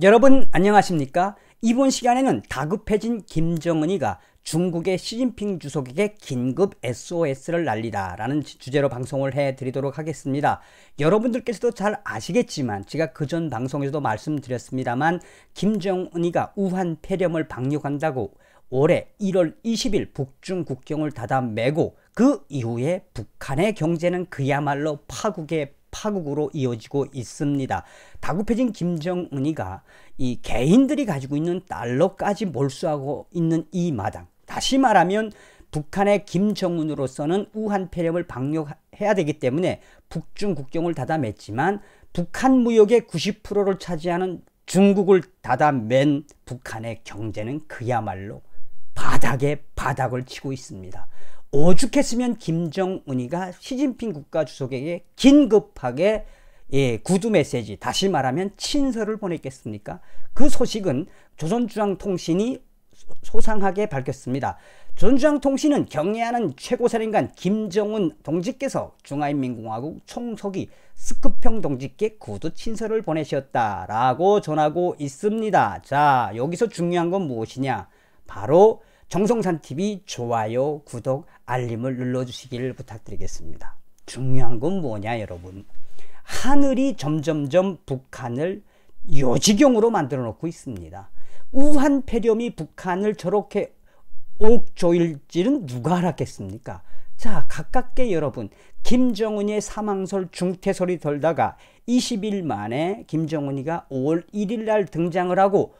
여러분 안녕하십니까? 이번 시간에는 다급해진 김정은이가 중국의 시진핑 주석에게 긴급 SOS를 날리다 라는 주제로 방송을 해드리도록 하겠습니다. 여러분들께서도 잘 아시겠지만 제가 그전 방송에서도 말씀드렸습니다만 김정은이가 우한 폐렴을 방역한다고 올해 1월 20일 북중 국경을 닫아매고 그 이후에 북한의 경제는 그야말로 파국으로 이어지고 있습니다. 다급해진 김정은이가 이 개인들이 가지고 있는 달러까지 몰수하고 있는 이 마당, 다시 말하면 북한의 김정은으로서는 우한 폐렴을 방역해야 되기 때문에 북중 국경을 닫아맸지만 북한 무역의 90%를 차지하는 중국을 닫아맨 북한의 경제는 그야말로 바닥을 치고 있습니다. 오죽했으면 김정은이가 시진핑 국가주석에게 긴급하게 구두 메시지, 다시 말하면 친서를 보냈겠습니까? 그 소식은 조선중앙통신이 소상하게 밝혔습니다. 조선중앙통신은 경애하는 최고사령관 김정은 동지께서 중화인민공화국 총서기 스크평 동지께 구두 친서를 보내셨다라고 전하고 있습니다. 자, 여기서 중요한 건 무엇이냐? 바로 정성산TV 좋아요, 구독, 알림을 눌러주시기를 부탁드리겠습니다. 중요한 건 뭐냐 여러분? 하늘이 점점점 북한을 요지경으로 만들어 놓고 있습니다. 우한 폐렴이 북한을 저렇게 옥조일지는 누가 알았겠습니까? 자, 가깝게 여러분, 김정은이의 사망설 중태설이 돌다가 20일 만에 김정은이가 5월 1일 날 등장을 하고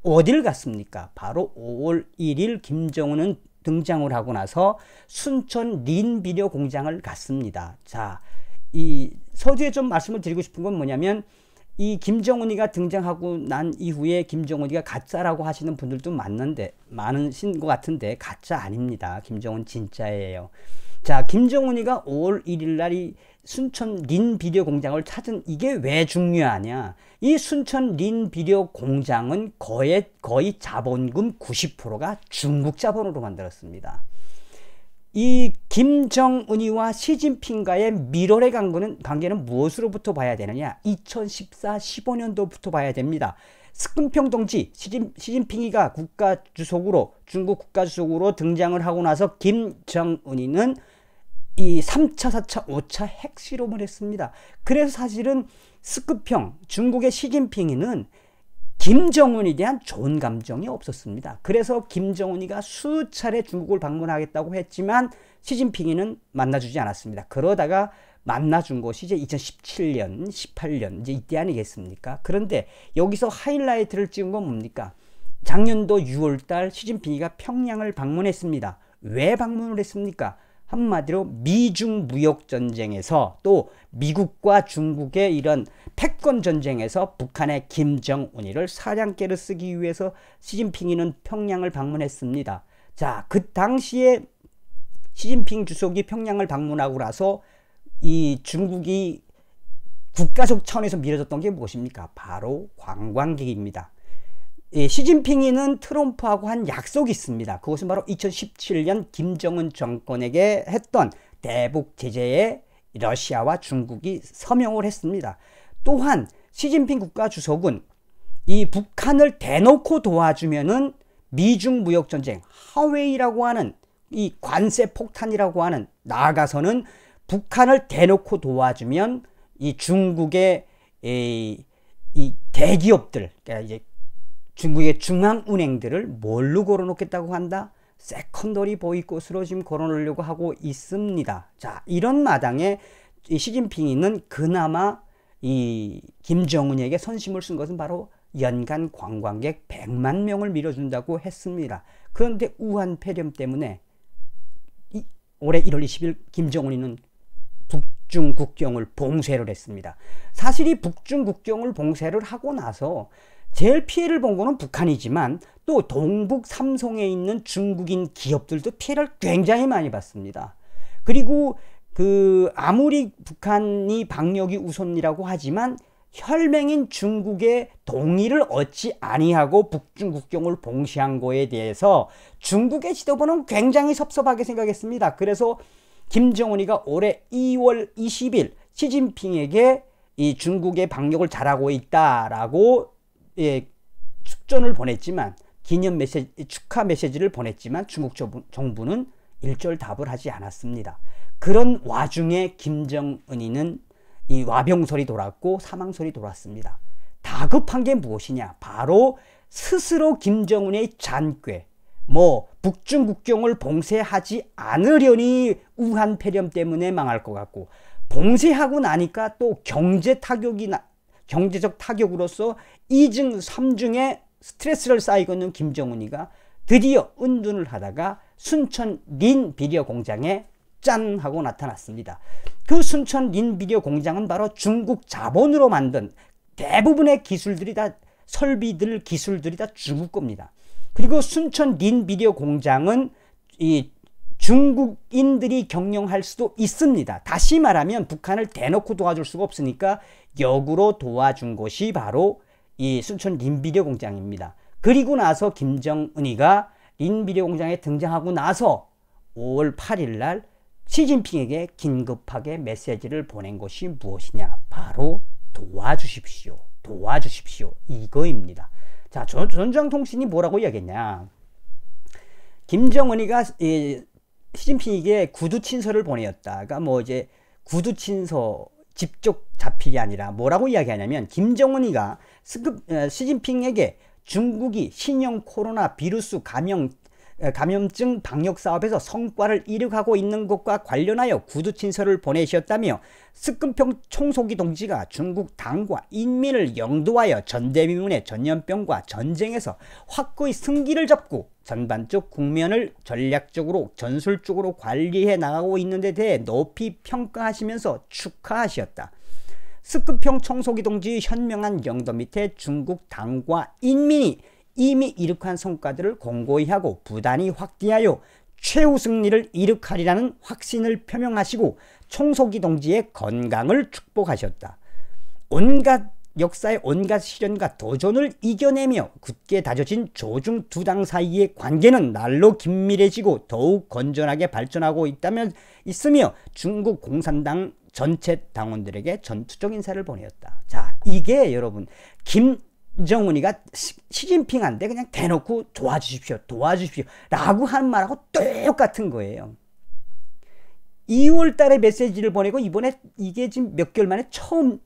어딜 갔습니까? 바로 5월 1일 김정은은 등장을 하고 나서 순천 린비료 공장을 갔습니다. 자, 이 서두에 좀 말씀을 드리고 싶은 건 뭐냐면 이 김정은이가 등장하고 난 이후에 김정은이가 가짜라고 하시는 분들도 많으신 것 같은데 가짜 아닙니다. 김정은 진짜예요. 자, 김정은이가 5월 1일 날이 순천 린비료 공장을 찾은 이게 왜 중요하냐? 이 순천 린비료 공장은 거의 자본금 90%가 중국 자본으로 만들었습니다. 이 김정은이와 시진핑과의 밀월의 관계는 무엇으로부터 봐야 되느냐? 2014-15년도부터 봐야 됩니다. 스크평 동지 시진핑이가 중국 국가주석으로 등장을 하고 나서 김정은이는 이 3차, 4차, 5차 핵실험을 했습니다. 그래서 사실은 스크평, 중국의 시진핑이는 김정은에 대한 좋은 감정이 없었습니다. 그래서 김정은이가 수차례 중국을 방문하겠다고 했지만 시진핑이는 만나주지 않았습니다. 그러다가 만나준 것이 이제 2017년, 18년 이제 이때 아니겠습니까? 그런데 여기서 하이라이트를 찍은 건 뭡니까? 작년도 6월달 시진핑이가 평양을 방문했습니다. 왜 방문을 했습니까? 한마디로 미중 무역 전쟁에서 또 미국과 중국의 이런 패권 전쟁에서 북한의 김정은이를 사냥개를 쓰기 위해서 시진핑이는 평양을 방문했습니다. 자, 그 당시에 시진핑 주석이 평양을 방문하고 나서 이 중국이 국가적 차원에서 밀어줬던 게 무엇입니까? 바로 관광객입니다. 시진핑이는 트럼프하고 한 약속이 있습니다. 그것은 바로 2017년 김정은 정권에게 했던 대북 제재에 러시아와 중국이 서명을 했습니다. 또한 시진핑 국가주석은 이 북한을 대놓고 도와주면은 미중 무역전쟁, 하웨이라고 하는 이 관세 폭탄이라고 하는, 나아가서는 북한을 대놓고 도와주면 이 중국의 이 대기업들, 그러니까 이제 중국의 중앙은행들을 뭘로 걸어놓겠다고 한다? 세컨더리 보이콧으로 지금 걸어놓으려고 하고 있습니다. 자, 이런 마당에 이 시진핑이는 그나마 이 김정은에게 선심을 쓴 것은 바로 연간 관광객 100만 명을 밀어준다고 했습니다. 그런데 우한 폐렴 때문에 올해 1월 20일 김정은이는 북중 국경을 봉쇄를 했습니다. 사실 이 북중 국경을 봉쇄를 하고 나서 제일 피해를 본 거는 북한이지만 또 동북 삼성에 있는 중국인 기업들도 피해를 굉장히 많이 봤습니다. 그리고 아무리 북한이 방역이 우선이라고 하지만 혈맹인 중국의 동의를 얻지 아니하고 북중 국경을 봉쇄한 거에 대해서 중국의 지도부는 굉장히 섭섭하게 생각했습니다. 그래서 김정은이가 올해 2월 20일 시진핑에게 이 중국의 방역을 잘하고 있다라고 축전을 보냈지만 기념 메시지, 축하 메시지를 보냈지만 중국 정부는 일절답을 하지 않았습니다. 그런 와중에 김정은이는 이 와병설이 돌았고 사망설이 돌았습니다. 다급한 게 무엇이냐? 바로 스스로 김정은의 잔꾀, 북중 국경을 봉쇄하지 않으려니 우한 폐렴 때문에 망할 것 같고, 봉쇄하고 나니까 또 경제적 타격으로서 2중, 3중에 스트레스를 쌓이고 있는 김정은이가 드디어 은둔을 하다가 순천 린 비료 공장에 짠 하고 나타났습니다. 그 순천 린 비료 공장은 바로 중국 자본으로 만든 대부분의 기술들이 다 설비들 기술들이 다 중국 겁니다. 그리고 순천 린 비료 공장은 이 중국인들이 경영할 수도 있습니다. 다시 말하면 북한을 대놓고 도와줄 수가 없으니까 역으로 도와준 곳이 바로 이 순천 린비료 공장입니다. 그리고 나서 김정은이가 린비료 공장에 등장하고 나서 5월 8일 날 시진핑에게 긴급하게 메시지를 보낸 것이 무엇이냐? 바로 도와주십시오. 도와주십시오. 이거입니다. 자, 조선중앙통신이 뭐라고 이야기했냐? 김정은이가 시진핑에게 구두친서를 보내었다. 그러니까 이제 구두친서 직접 잡힐이 아니라 뭐라고 이야기하냐면, 김정은이가 시진핑에게 중국이 신형 코로나 비루스 감염증 방역 사업에서 성과를 이룩하고 있는 것과 관련하여 구두친서를 보내셨다며, 스끈평 총소기 동지가 중국 당과 인민을 영도하여 전대미문의 전염병과 전쟁에서 확고히 승기를 잡고 전반적 국면을 전략적으로 전술적으로 관리해 나가고 있는 데 대해 높이 평가하시면서 축하하셨다. 스끈평 총소기 동지의 현명한 영도 밑에 중국 당과 인민이 이미 이룩한 성과들을 공고히 하고 부단히 확대하여 최후 승리를 이룩하리라는 확신을 표명하시고 총소기 동지의 건강을 축복하셨다. 역사의 온갖 시련과 도전을 이겨내며 굳게 다져진 조중 두 당 사이의 관계는 날로 긴밀해지고 더욱 건전하게 발전하고 있으며 중국 공산당 전체 당원들에게 전투적 인사를 보내었다. 자, 이게 여러분 김정은이가 시진핑한테 그냥 대놓고 도와주십시오 라고 한 말하고 똑같은 거예요. 2월 달에 메시지를 보내고, 이번에 이게 지금 몇 개월 만에 처음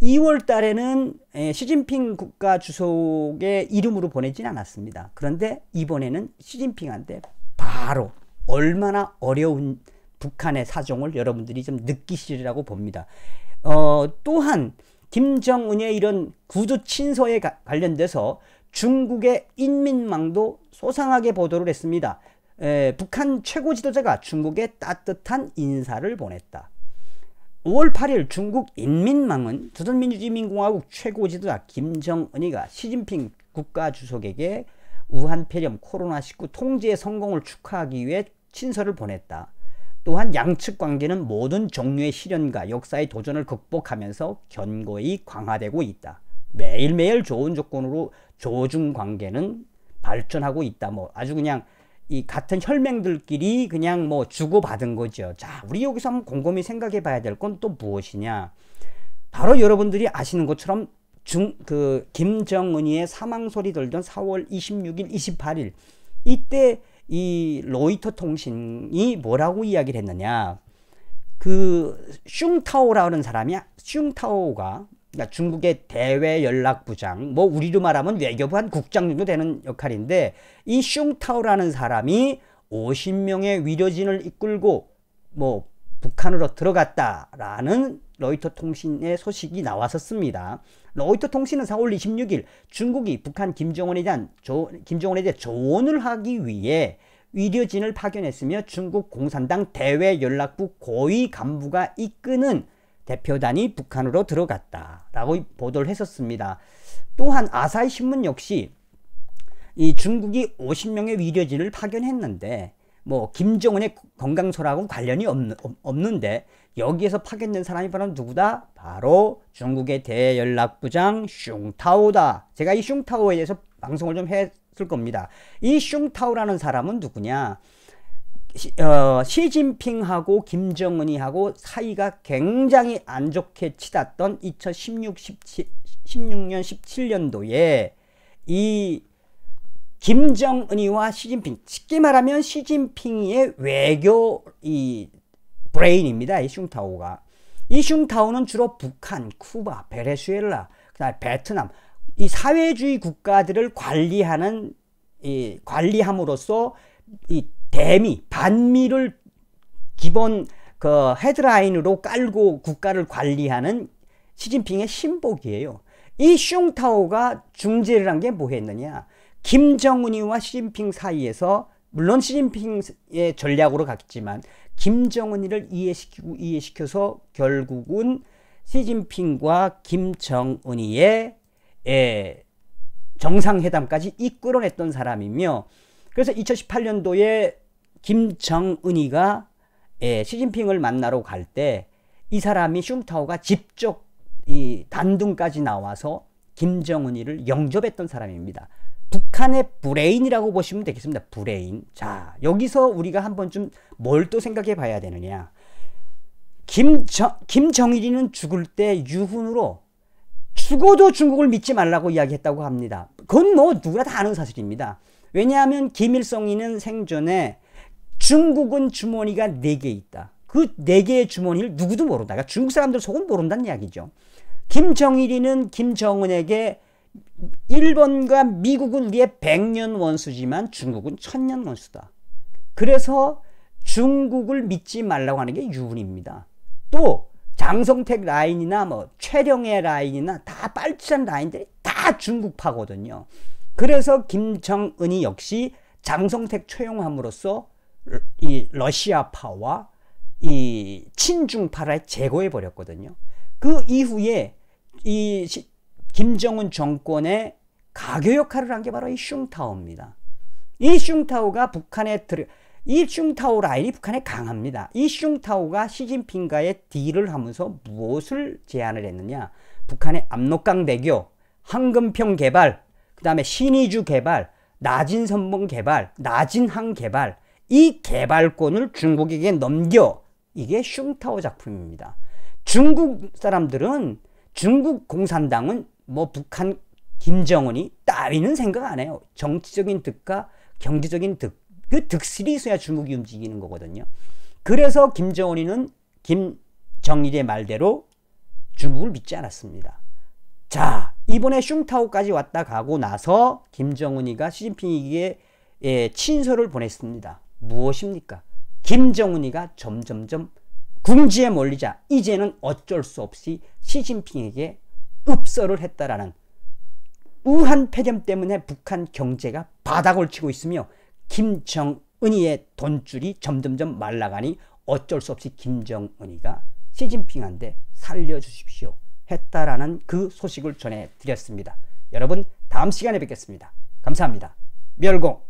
2월 달에는 시진핑 국가주석의 이름으로 보내진 않았습니다. 그런데 이번에는 시진핑한테 바로 얼마나 어려운 북한의 사정을 여러분들이 좀 느끼시리라고 봅니다. 또한 김정은의 이런 구두 친서에 관련돼서 중국의 인민망도 소상하게 보도를 했습니다. 북한 최고 지도자가 중국에 따뜻한 인사를 보냈다. 5월 8일 중국 인민망은 조선민주주의인민공화국 최고 지도자 김정은이가 시진핑 국가주석에게 우한 폐렴 코로나19 통제의 성공을 축하하기 위해 친서를 보냈다. 또한 양측 관계는 모든 종류의 시련과 역사의 도전을 극복하면서 견고히 강화되고 있다. 매일매일 좋은 조건으로 조중 관계는 발전하고 있다. 아주 그냥 이 같은 혈맹들끼리 그냥 주고받은 거죠. 자, 우리 여기서 한번 곰곰이 생각해 봐야 될 건 또 무엇이냐? 바로 여러분들이 아시는 것처럼 김정은이의 사망설이 돌던 4월 26일, 28일 이때 이 로이터 통신이 뭐라고 이야기를 했느냐? 슝타오라는 사람이야. 슝타오가 그러니까 중국의 대외연락부장, 우리로 말하면 외교부 한 국장 정도 되는 역할인데, 이 슝타오라는 사람이 50명의 위려진을 이끌고 북한으로 들어갔다라는 로이터 통신의 소식이 나왔었습니다. 로이터 통신은 4월 26일 중국이 북한 김정은에 대해 조언을 하기 위해 위려진을 파견했으며 중국 공산당 대외연락부 고위 간부가 이끄는 대표단이 북한으로 들어갔다라고 보도를 했었습니다. 또한 아사히 신문 역시 이 중국이 50명의 위려진을 파견했는데 김정은의 건강설하고는 관련이 없는데 여기에서 파견된 사람이 바로 누구다? 바로 중국의 대연락부장 슝타오다. 제가 이 슝타오에 대해서 방송을 좀 했을 겁니다. 이 슝타오라는 사람은 누구냐? 시진핑하고 김정은이하고 사이가 굉장히 안 좋게 치닫던 2016년 17년도에 이 김정은이와 시진핑, 쉽게 말하면 시진핑의 외교 이 브레인입니다. 이 슝타오가. 이 슝타오는 주로 북한, 쿠바, 베네수엘라, 그다음에 베트남 이 사회주의 국가들을 관리함으로써 이 대미, 반미를 기본 그 헤드라인으로 깔고 국가를 관리하는 시진핑의 신복이에요. 이 슝타오가 중재를 한 게 뭐 했느냐? 김정은이와 시진핑 사이에서 물론 시진핑의 전략으로 갔지만 김정은이를 이해시켜서 결국은 시진핑과 김정은이의 정상회담까지 이끌어냈던 사람이며, 그래서 2018년도에 김정은이가 시진핑을 만나러 갈 때 이 사람이 슝타오가 직접 이 단둥까지 나와서 김정은이를 영접했던 사람입니다. 북한의 브레인이라고 보시면 되겠습니다. 브레인. 자, 여기서 우리가 한번 좀 뭘 또 생각해 봐야 되느냐. 김정일이는 죽을 때 유훈으로 죽어도 중국을 믿지 말라고 이야기했다고 합니다. 그건 뭐 누구나 다 아는 사실입니다. 왜냐하면 김일성이는 생전에 중국은 주머니가 4개 있다. 그 4개의 주머니를 누구도 모른다. 그러니까 중국 사람들 속은 모른다는 이야기죠. 김정일이는 김정은에게 일본과 미국은 우리의 100년 원수지만 중국은 1000년 원수다. 그래서 중국을 믿지 말라고 하는 게 유훈입니다. 또 장성택 라인이나 뭐 최령의 라인이나 다 빨치산 라인들이 다 중국파거든요. 그래서 김정은이 역시 장성택 채용함으로써 이 러시아파와 이 친중파를 제거해 버렸거든요. 그 이후에 이 김정은 정권의 가교 역할을 한 게 바로 이 슝타오입니다. 이 슝타오가 이 슝타오 라인이 북한에 강합니다. 이 슝타오가 시진핑과의 딜을 하면서 무엇을 제안을 했느냐? 북한의 압록강 대교, 황금평 개발, 그 다음에 신의주 개발, 나진선봉 개발, 나진항 개발, 이 개발권을 중국에게 넘겨. 이게 슝타오 작품입니다. 중국 사람들은, 중국 공산당은 뭐 북한 김정은이 따위는 생각 안 해요. 정치적인 득과 경제적인 득, 그 득실이 있어야 중국이 움직이는 거거든요. 그래서 김정은이는 김정일의 말대로 중국을 믿지 않았습니다. 자, 이번에 슝타오까지 왔다 가고 나서 김정은이가 시진핑에게 친서를 보냈습니다. 무엇입니까? 김정은이가 점점점 궁지에 몰리자 이제는 어쩔 수 없이 시진핑에게 읍설을 했다라는 우한 폐렴 때문에 북한 경제가 바닥을 치고 있으며 김정은이의 돈줄이 점점점 말라가니 어쩔 수 없이 김정은이가 시진핑한테 살려주십시오 했다라는 그 소식을 전해드렸습니다. 여러분, 다음 시간에 뵙겠습니다. 감사합니다. 멸공.